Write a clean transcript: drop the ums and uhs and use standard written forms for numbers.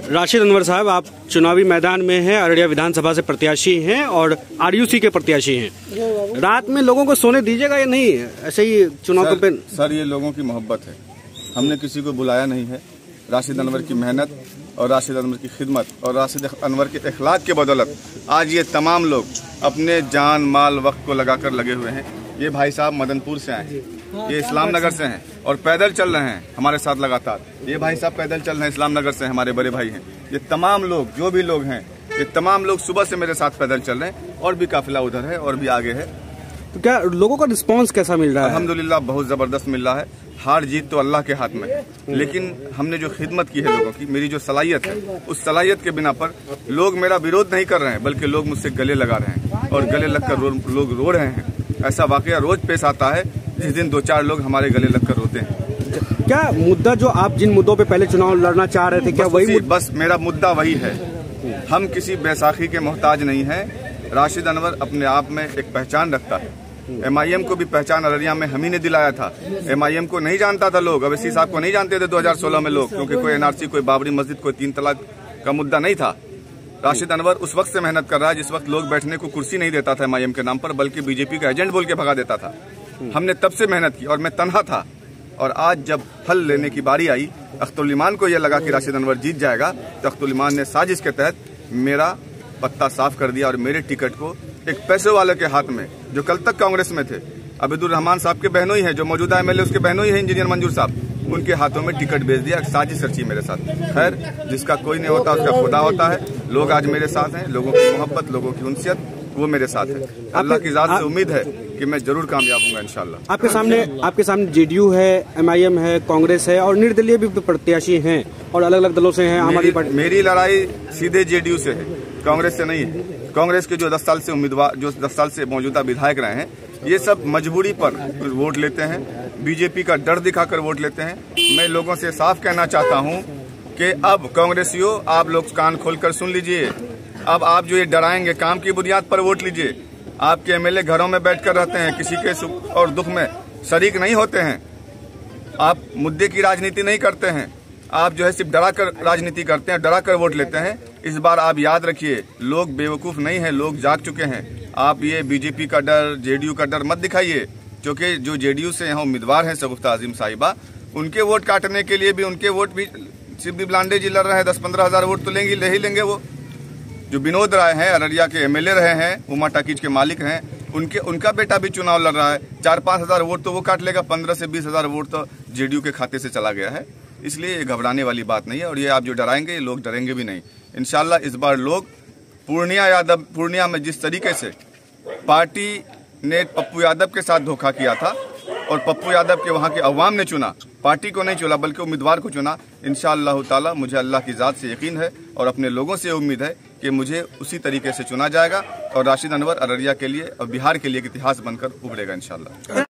राशिद अनवर साहब, आप चुनावी मैदान में हैं, अररिया विधानसभा से प्रत्याशी हैं और आरयूसी के प्रत्याशी हैं। रात में लोगों को सोने दीजिएगा या नहीं? ऐसे ही चुनाव पे सर ये लोगों की मोहब्बत है, हमने किसी को बुलाया नहीं है। राशिद अनवर की मेहनत और राशिद अनवर की खिदमत और राशिद अनवर के इखलाक के बदौलत आज ये तमाम लोग अपने जान माल वक्त को लगाकर लगे हुए हैं। ये भाई साहब मदनपुर से आए हैं, ये इस्लाम नगर से हैं और पैदल चल रहे हैं हमारे साथ लगातार। ये भाई साहब पैदल चल रहे हैं, इस्लाम नगर से, हमारे बड़े भाई हैं। ये तमाम लोग, जो भी लोग हैं, ये तमाम लोग सुबह से मेरे साथ पैदल चल रहे हैं और भी काफिला उधर है और भी आगे है। तो क्या लोगों का रिस्पांस कैसा मिल रहा है? अल्हम्दुलिल्लाह बहुत जबरदस्त मिल रहा है। हार जीत तो अल्लाह के हाथ में है, लेकिन हमने जो खिदमत की है लोगों की, मेरी जो सलाहियत है, उस सलाहियत के बिना पर लोग मेरा विरोध नहीं कर रहे हैं, बल्कि लोग मुझसे गले लगा रहे हैं और गले लगकर लोग रो रहे हैं। ऐसा वाकया रोज पेश आता है जिस दिन 2-4 लोग हमारे गले लगकर रोते हैं। क्या मुद्दा जो आप जिन मुद्दों पे पहले चुनाव लड़ना चाह रहे थे, क्या वही बस मेरा मुद्दा वही है। हम किसी बैसाखी के मोहताज नहीं हैं। राशिद अनवर अपने आप में एक पहचान रखता है। MIM को भी पहचान अररिया में हम ही ने दिलाया था। MIM को नहीं जानता था लोग, अवैसी साहब को नहीं जानते थे 2016 में लोग, क्योंकि कोई NRC, कोई बाबरी मस्जिद, कोई 3 तलाक का मुद्दा नहीं था। राशिद अनवर उस वक्त से मेहनत कर रहा है जिस वक्त लोग बैठने को कुर्सी नहीं देता था MIM के नाम पर, बल्कि बीजेपी का एजेंट बोल के भगा देता था। हमने तब से मेहनत की और मैं तन्हा था, और आज जब फल लेने की बारी आई, अख्तरुल ईमान को यह लगा कि राशिद अनवर जीत जाएगा, तो अख्तरुल ईमान ने साजिश के तहत मेरा पत्ता साफ कर दिया और मेरे टिकट को एक पैसे वाले के हाथ में, जो कल तक कांग्रेस में थे, अब्दुल रहमान साहब के बहनोई हैं, जो मौजूदा MLA उसके बहनोई हैं, इंजीनियर मंजूर साहब, उनके हाथों में टिकट भेज दिया। साजिश रची मेरे साथ। खैर, जिसका कोई नहीं होता उसका खुदा होता है। लोग आज मेरे साथ हैं, लोगों की मोहब्बत, लोगों की उनसियत, वो मेरे साथ है। अल्लाह की ज़ात से उम्मीद है कि मैं जरूर कामयाब होऊंगा इंशाल्लाह। आपके सामने JDU है, MIM है, कांग्रेस है और निर्दलीय भी प्रत्याशी हैं और अलग अलग दलों से हैं। हमारी मेरी लड़ाई सीधे JDU से है, कांग्रेस से नहीं है। कांग्रेस के जो 10 साल से उम्मीदवार, जो 10 साल से मौजूदा विधायक रहे हैं, ये सब मजबूरी पर वोट लेते हैं, बीजेपी का डर दिखाकर वोट लेते हैं। मैं लोगों से साफ कहना चाहता हूं कि अब कांग्रेसियों, आप लोग कान खोलकर सुन लीजिए। अब आप जो ये डराएंगे, काम की बुनियाद पर वोट लीजिए। आपके MLA घरों में बैठकर रहते हैं, किसी के सुख और दुख में शरीक नहीं होते हैं। आप मुद्दे की राजनीति नहीं करते हैं, आप जो है सिर्फ डरा कर राजनीति करते हैं, डरा कर वोट लेते हैं। इस बार आप याद रखिए, लोग बेवकूफ नहीं हैं, लोग जाग चुके हैं। आप ये बीजेपी का डर, JDU का डर मत दिखाइए, क्योंकि जो JDU से यहाँ उम्मीदवार हैं शगुफ्ता आजिम साहिबा, उनके वोट काटने के लिए भी, उनके वोट भी सिर्फ बिबलांडे जी लड़ रहे हैं। 10-15 हजार वोट तो ले ही लेंगे वो। जो विनोद राय हैं, अररिया के MLA रहे हैं, उमा टाकीज के मालिक हैं, उनका बेटा भी चुनाव लड़ रहा है। 4-5 हजार वोट तो वो काट लेगा, 15 से 20 हजार वोट तो JDU के खाते से चला गया है। इसलिए ये घबराने वाली बात नहीं है, और ये आप जो डराएंगे, ये लोग डरेंगे भी नहीं। इंशाल्लाह इस बार लोग पूर्णिया में जिस तरीके से पार्टी ने पप्पू यादव के साथ धोखा किया था और पप्पू यादव के वहां के अवाम ने चुना, पार्टी को नहीं चुना बल्कि उम्मीदवार को चुना, इंशाअल्लाह ताला मुझे अल्लाह की ज़ात से यकीन है और अपने लोगों से उम्मीद है कि मुझे उसी तरीके से चुना जाएगा और राशिद अनवर अररिया के लिए और बिहार के लिए एक इतिहास बनकर उभरेगा इंशाअल्लाह।